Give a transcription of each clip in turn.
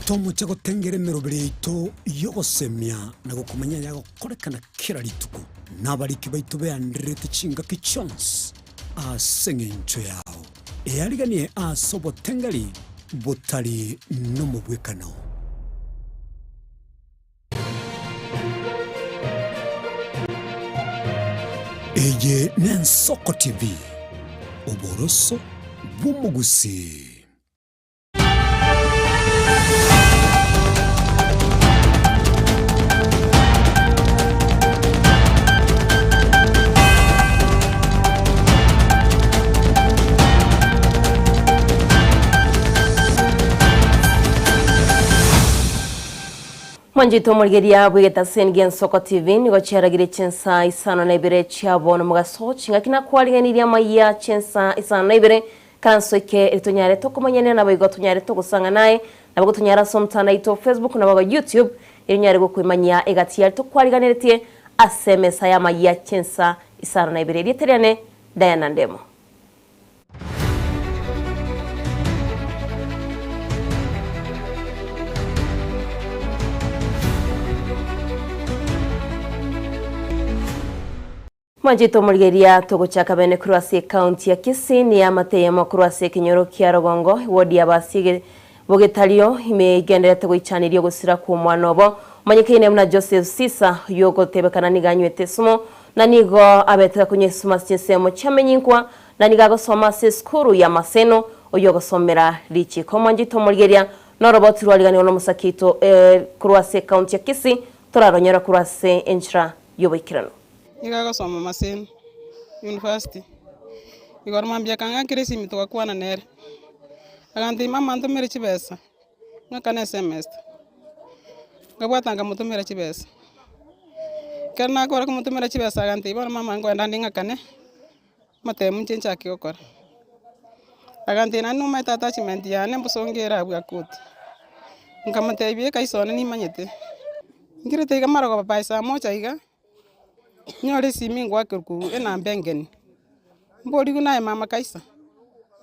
Tomu chago tengere merobere ito yogosemia na gukumenya yago korekana kira rituko nabariki baitu be andrete chinga kichons asengencho yao eariganie asobo tengali botali no mubwekano Eye Nensoko TV Oboroso Bumugusi. Manjito mulgeria bwegeta sengen Soko TV nigo cheragire Chinsa Isano na Ibere chiabona mugaso chinga kina kwalinganiria Amayia Chinsa Isano na Ibere kanso ke etonyare to kumanyane na bayigo tonyare to gusanga naye nabo tonyara somtana ito Facebook na baba YouTube irinyare go kwimanya egatiya to kwaliganiretie asemesa ya Amayia Chinsa Isano na Ibere riterane Diana Ndemo. Manjito mulgeria togochaka bene kurwase county ya Kisii ni amateye makurwase kinyoro kia Rogongo wodi abasige bogetalio imegendera togoichaniryo gusira ku mwanobo manyekene muna Joseph Sisa yogo tebekana niganywete sumo na nigo abetera kunyesuma sinsemo chamenyinkwa na nigago soma se skuru ya Maseno oyogo somera richi ko manjito mulgeria no robot rwaligani ono musakito kurwase county ya Kisii toraronyera kurwase enchra yobikirano Nigago soma Maseno University. Igor mambia kanga kiresi mitoka kwa na nere. Aganti mama ntumere chibesa. Ngakane semester. Ngabwatanga mutumere chibesa. Kana kora kumutumere chibesa aganti bona mama ngwenda ndingakane. Mate munchencha kiyokora. Aganti nanu mai attachment ya ne mbusongera abwa kuti. Ngamate ibie kaisone ni manyete. Ngirete igamara kwa paisa mocha iga. Nyore simi ngwa kirku ena mbengeni mbori kuna mama kaisa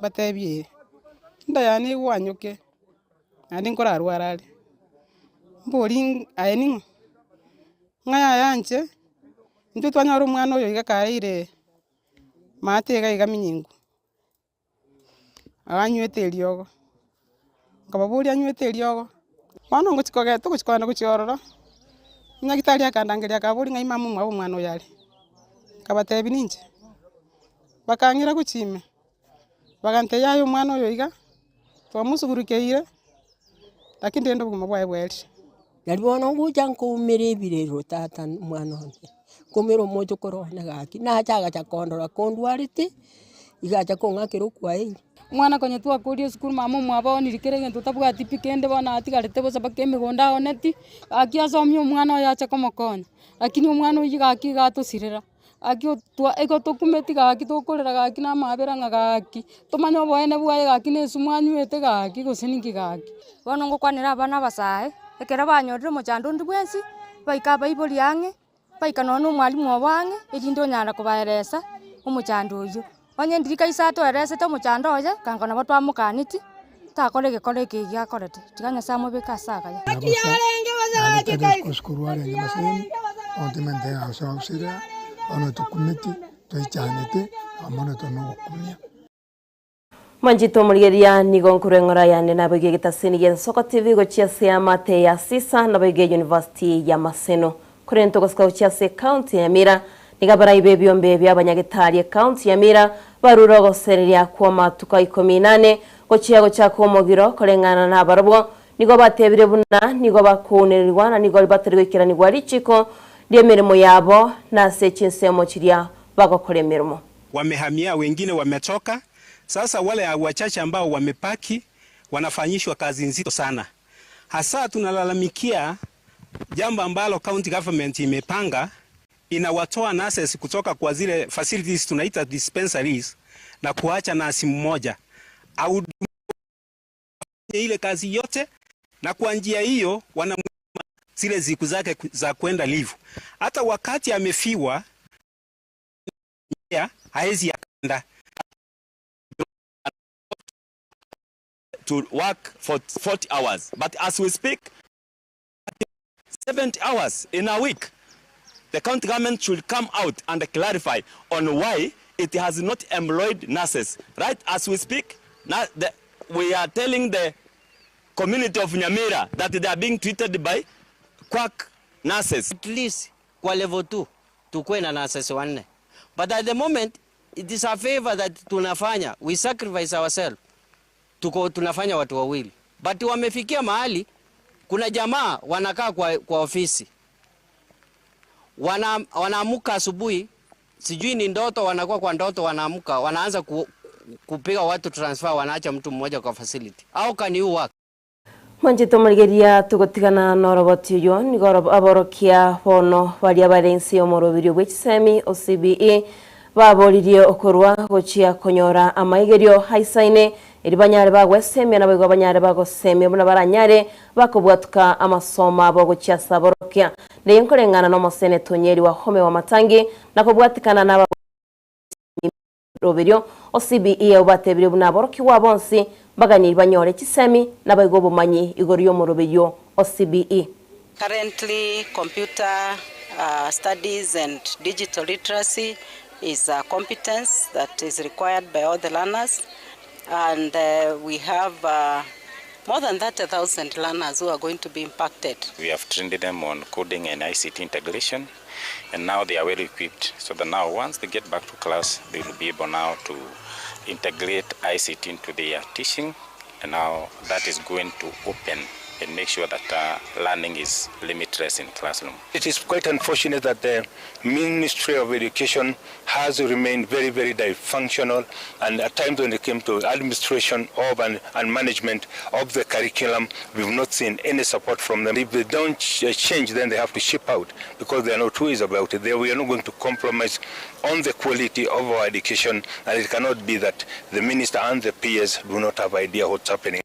batebie nda yani wanyuke andi nkora arwarari mbori ayeningo ngaya yanje ndu twanyoro mwana oyo igakaire mate ga igaminyingu abanywete ryogo ngababuri anywete ryogo mwana ngochikoge tukuchikwana kuchiororo Nyagitali akandangeria kaburi ngai mamu mwabo mwana yali kabatebi ninje bakangira kuchime bagante yayo mwana oyo iga twamusugurukeire lakini ndendo buguma bwaye bweli yalibona nguja nkumire ibirero tata mwana onde kumiro mojo korona gaki na chaga cha kondora kondwariti igacha kongakiro kwae mwana konye tu akuri skuru mama mwabo nirikere ngento tabuga tipikende bona atigarete bosa bakeme gonda oneti akiasomyo mwana yacha komokona lakini umwana uyiga akiga sirera akio twa ego tokumeti gaki tokorera gaki na mabera ngagaki tomanyo boene bwaye gaki ne sumwanywete gaki goseningi gaki bono ngokwanira abana basae ekera banyorire mochando ndi bwensi baika baiboli yange baika nono mwalimu wange edindo nyara kubaeresa omochando oyo onye ndirika isato erese to mochando oya kangona batwa mukaniti takore gekoreke yakorete tiganya samo beka saga ya akiyarenge bazagaki kuskuru arenge maseni ontimente aso usira ono tukumiti toichanete amono tono kumia Manjito mulgeria nigo nkurengora yane nabege gitasenige Soko TV go chiase amate ya Sisa nabege University ya Maseno kurento goska chiase county ya Mira nigabara ibebyombe by'abanyagitari county ya Mira baruro gosereria kwa matuka 18 gochiago cha komogiro korengana na barabo nigo batebire buna nigo bakunerirwa na nigo baterwikira nigo arichiko ndiye mirimo yabo na sechinsemo chiria bagokore mirimo wamehamia wengine wametoka sasa wale wachache ambao wamepaki wanafanyishwa kazi nzito sana hasa tunalalamikia jambo ambalo county government imepanga inawatoa nurses kutoka kwa zile facilities tunaita dispensaries na kuacha nasi mmoja au ile kazi yote na kwa njia hiyo wanamwima zile siku zake za kwenda live hata wakati amefiwa haezi yakanda to work for 40 hours. But as we speak, 70 hours in a week. The county government should come out and clarify on why it has not employed nurses. Right as we speak, we are telling the community of Nyamira that they are being treated by quack nurses. At least kwa level 2 tukue na nurses wanne. But at the moment, it is a favor that tunafanya. We sacrifice ourselves. Tunafanya watu wawili. But wamefikia mahali, kuna jamaa wanakaa kwa ofisi. Wanaamuka asubuhi, sijui ni ndoto, wanakuwa kwa ndoto, wanaamuka, wanaanza kupiga watu transfer, wanaacha mtu mmoja kwa facility. How can you work? Manjito maligeria tugotigana noroboti yo nigoro aborokia bono bali abarensi omorobiri bw'ekisemi OCBE babolirie okorwa gochia konyora amaigerio haisaine iribanyare bagwesemya nabego abanyare bagosemya buna baranyare bakobwatuka amasoma abo gochia saborokia ndenkorengana no mosene tonyeri wa home wa matangi nakobwatikana naba robirio OCBE obatebire buna aboroki wa bonsi bagani banyore kisemi nabego bumanyi igorio morobirio OCBE. Currently, computer studies and digital literacy is a competence that is required by all the learners, and we have more than 30,000 learners who are going to be impacted. We have trained them on coding and ICT integration, and now they are well equipped, so that now once they get back to class, they will be able now to integrate ICT into their teaching, and now that is going to open and make sure that learning is limitless in classroom. It is quite unfortunate that the Ministry of Education has remained very, very dysfunctional, and at times when it came to administration of and management of the curriculum, we've not seen any support from them. If they don't change, then they have to ship out, because there are no two ways about it. We are not going to compromise on the quality of our education, and it cannot be that the minister and the peers do not have idea what's happening.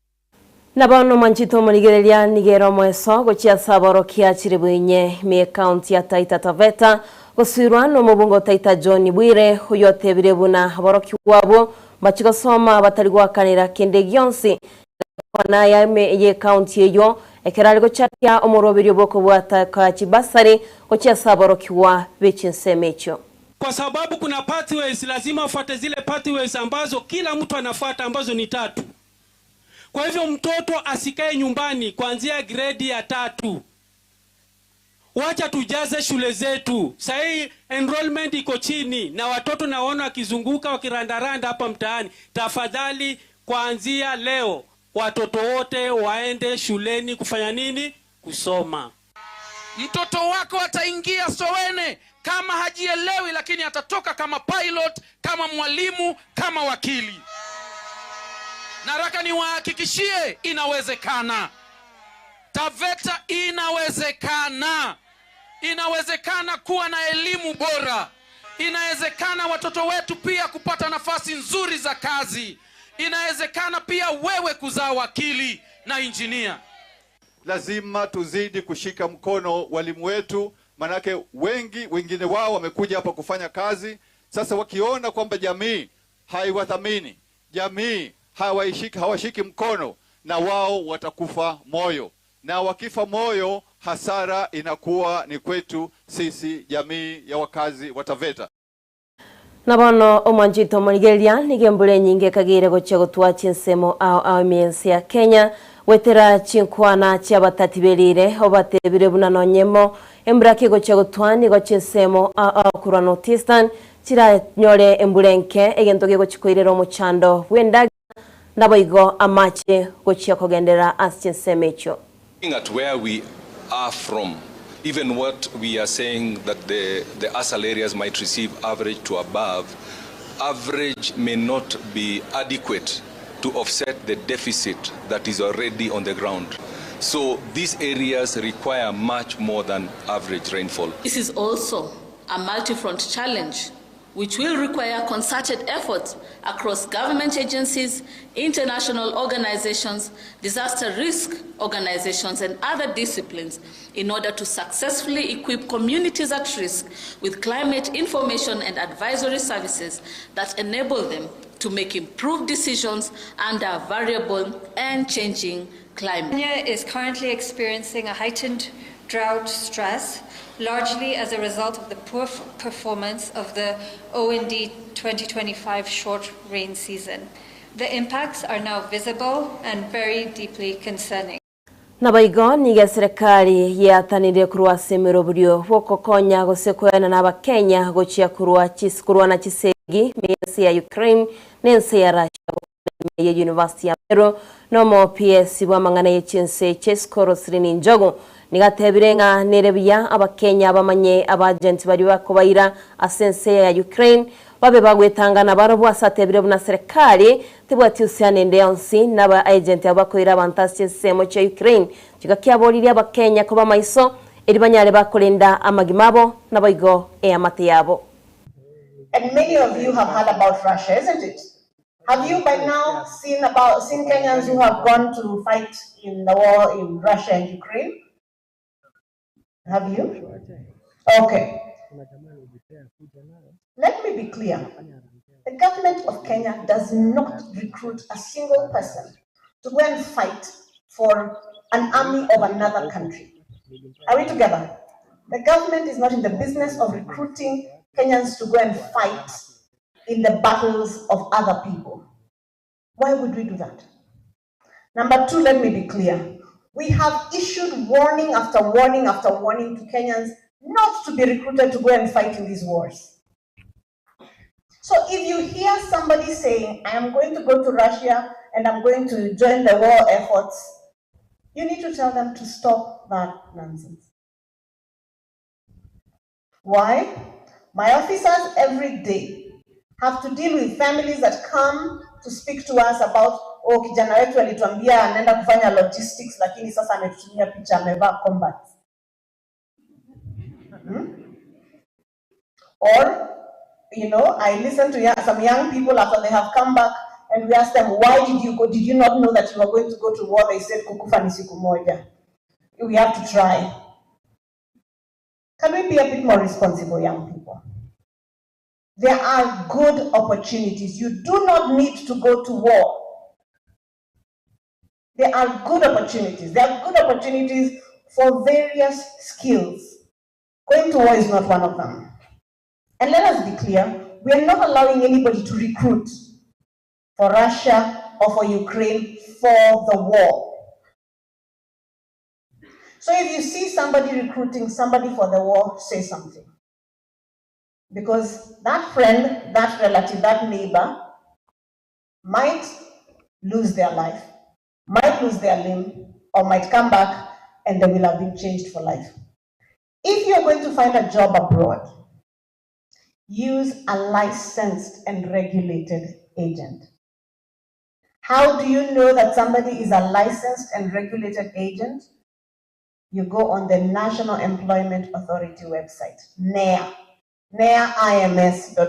Nabono manchito maligeria nigero mweso gochia saboro kiachiri bwinye me county ya Taita Taveta gosirwa no mubungo Taita John Ibere huyo tebire buna aboroki wabo bachiko soma batari gwakanira kende gyonsi na ya ye county eyo ekerali gochatia omorobiri boko bwata ka chibasari gochia saboroki wa bechinsemecho. Kwa sababu kuna pathways, lazima ufuate zile pathways ambazo kila mtu anafuata, ambazo ni 3. Kwa hivyo mtoto asikae nyumbani kuanzia grade ya 3. Wacha tujaze shule zetu. Sasa enrollment iko chini na watoto naona wakizunguka wakirandaranda hapa mtaani. Tafadhali kuanzia leo watoto wote waende shuleni kufanya nini? Kusoma. Mtoto wako ataingia Soweto kama hajielewi, lakini atatoka kama pilot, kama mwalimu, kama wakili. Nataka niwahakikishie inawezekana. Taveta inawezekana. Inawezekana kuwa na elimu bora. Inawezekana watoto wetu pia kupata nafasi nzuri za kazi. Inawezekana pia wewe kuzaa wakili na injinia. Lazima tuzidi kushika mkono walimu wetu, manake wengine wao wamekuja hapa kufanya kazi. Sasa wakiona kwamba jamii haiwathamini, jamii hawashiki mkono, na wao watakufa moyo, na wakifa moyo hasara inakuwa ni kwetu sisi jamii ya wakazi wa Taveta. Nabono omanjito maligeria nigembule nyinge kagire gocha gotwa chinsemo ao miensi ya Kenya wetera chinkwana chabatatibelire obatebire bunanonyemo embrake gocha gotwani gochinsemo ao kuranotistan chira nyore embulenke egentoge gochikoirero mochando wenda naboigo amache gochia kogendera aschinsemecho. At where we are from, even what we are saying that the ASAL areas might receive average to above, average may not be adequate to offset the deficit that is already on the ground. So these areas require much more than average rainfall. This is also a multi-front challenge which will require concerted efforts across government agencies, international organizations, disaster risk organizations, and other disciplines in order to successfully equip communities at risk with climate information and advisory services that enable them to make improved decisions under variable and changing climate. Kenya is currently experiencing a heightened drought stress, largely as a result of the poor performance of the OND 2025 short rain season. The impacts are now visible and very deeply concerning. Nabaigo niga serikali yatanire kurwa semero burio wokokonya gosekoyana n'abakenya gochia kurwa na chisegi mensi ya Ukraine nense ya Russia ya University ya Ibere no PS bwa mangana y'Chinsa Isano njogo nigatebirenga nerebya abakenya bamanye abagent bari bakobayira asense ya Ukraine babe bagwetangana barobwa satebire buna serikali tibwati usianende yonsi naba agent abakoira abantasi semo cha Ukraine kigakiaboriri abakenya ko bamaiso eribanyale bakolenda amagimabo naboigo amate yabo. And many of you have heard about Russia, isn't it? Have you by now seen Kenyans who have gone to fight in the war in Russia and Ukraine? Have you? Okay. Let me be clear. The government of Kenya does not recruit a single person to go and fight for an army of another country. Are we together? The government is not in the business of recruiting Kenyans to go and fight in the battles of other people. Why would we do that? Number two, let me be clear. We have issued warning after warning after warning to Kenyans not to be recruited to go and fight in these wars. So if you hear somebody saying, I am going to go to Russia and I'm going to join the war efforts, you need to tell them to stop that nonsense. Why? My officers every day have to deal with families that come to speak to us about, oh, kijana wetu alituambia anaenda kufanya logistics lakini sasa ametutumia picha amevaa combat. Or, you know, I listen to some young people after they have come back and we ask them, why did you go? Did you not know that you were going to go to war? They said, kukufa ni siku moja. We have to try. Can we be a bit more responsible, young people? There are good opportunities. You do not need to go to war. There are good opportunities. There are good opportunities for various skills. Going to war is not one of them. And let us be clear, we are not allowing anybody to recruit for Russia or for Ukraine for the war. So if you see somebody recruiting somebody for the war, say something. Because that friend, that relative, that neighbor might lose their life, might lose their limb, or might come back and they will have been changed for life. If you're going to find a job abroad, use a licensed and regulated agent. How do you know that somebody is a licensed and regulated agent? You go on the National Employment Authority website, NEA, neims.go.ke.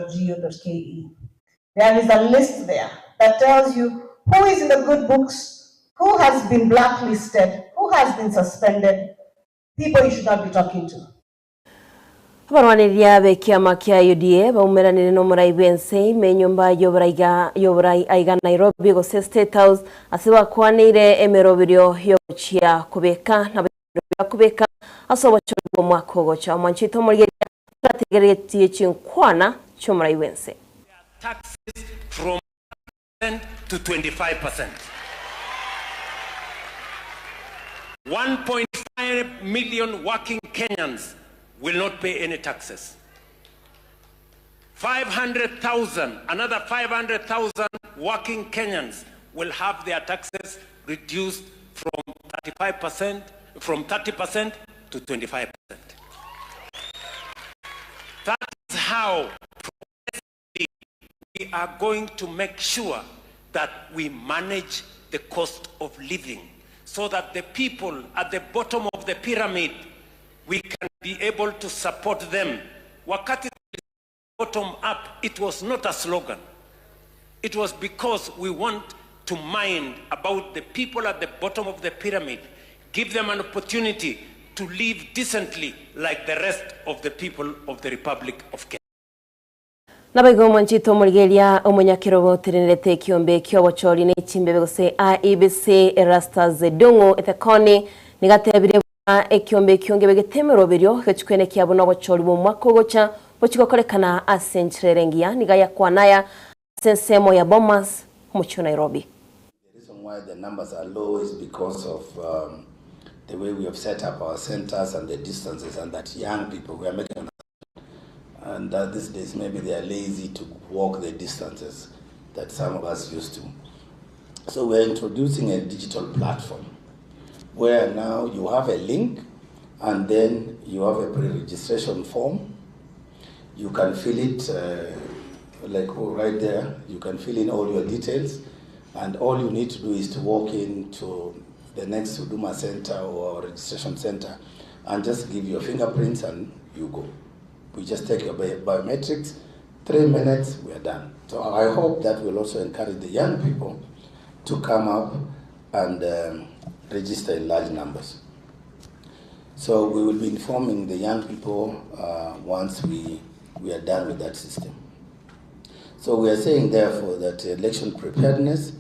There is a list there that tells you who is in the good books, who has been blacklisted, who has been suspended, people you should not be talking to. Barwaniriya bekiama kia UDA baumeranire no muraibense menyumba yoburai aiga Nairobi go State House asiba kwanire emerobirio yochia kubeka na kubeka asobo chwo mwako gocha mwanchito muri strategy chinkwana chomuraibense. Taxes from 10% to 25%. 1.5 million working Kenyans will not pay any taxes. 500,000, another 500,000 working Kenyans will have their taxes reduced from 30% to 25%. That is how we are going to make sure that we manage the cost of living so that the people at the bottom of the pyramid, we can be able to support them. Wakati bottom up, it was not a slogan. It was because we want to mind about the people at the bottom of the pyramid, give them an opportunity to live decently like the rest of the people of the Republic of Kenya. Nabaigo mwanchito mulgeria omunyakirogo tirinete kiombe kyobochori ne chimbebe gose IBC Erastas Zedongo etekoni nigatebire ekiombe kyongebe getemero biryo gechikwene kyabona bochori mu makogocha bochikokorekana asenchrerengia nigaya kwanaya sensemo ya Bomas mu Nairobi. The reason why the numbers are low is because of the way we have set up our centers and the distances, and that young people we are making, and these days maybe they are lazy to walk the distances that some of us used to. So we are introducing a digital platform where now you have a link and then you have a pre-registration form. You can fill it like right there. You can fill in all your details, and all you need to do is to walk into the next Huduma center or registration center and just give your fingerprints and you go. We just take your biometrics, 3 minutes, we are done. So I hope that will also encourage the young people to come up and register in large numbers. So we will be informing the young people once we are done with that system. So we are saying therefore that election preparedness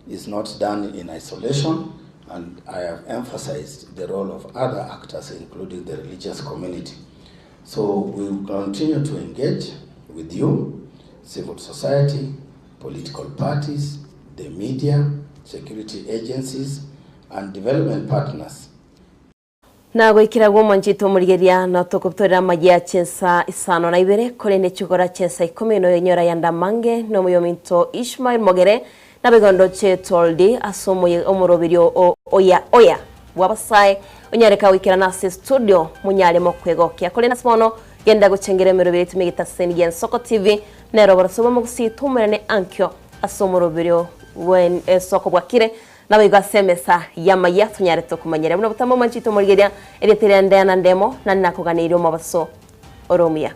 is not done in isolation, and I have emphasized the role of other actors, including the religious community. So we will continue to engage with you, civil society, political parties, the media, security agencies, and development partners. Na gwikira mwanchito mulgeria na tokoptora Amayia Chinsa Isano na Ibere kole ne chukora Chinsa 10 no yenyora yanda mange no muyominto Ishmael Mogere na begondo che toldi asomo ye omorobirio oya wabasai onyareka wikira na studio munyale mokwego kya kole na smono genda gucengere merobiri tumigita seni gen Soko TV ne roboro sobo mugusi tumene ankyo asomo robirio when Soko bwakire na biga semesa Amayia tunyare to kumanyera buno butamo mwanchito mulgeria eretere ndana ndemo na nakoganiro mabaso oromia.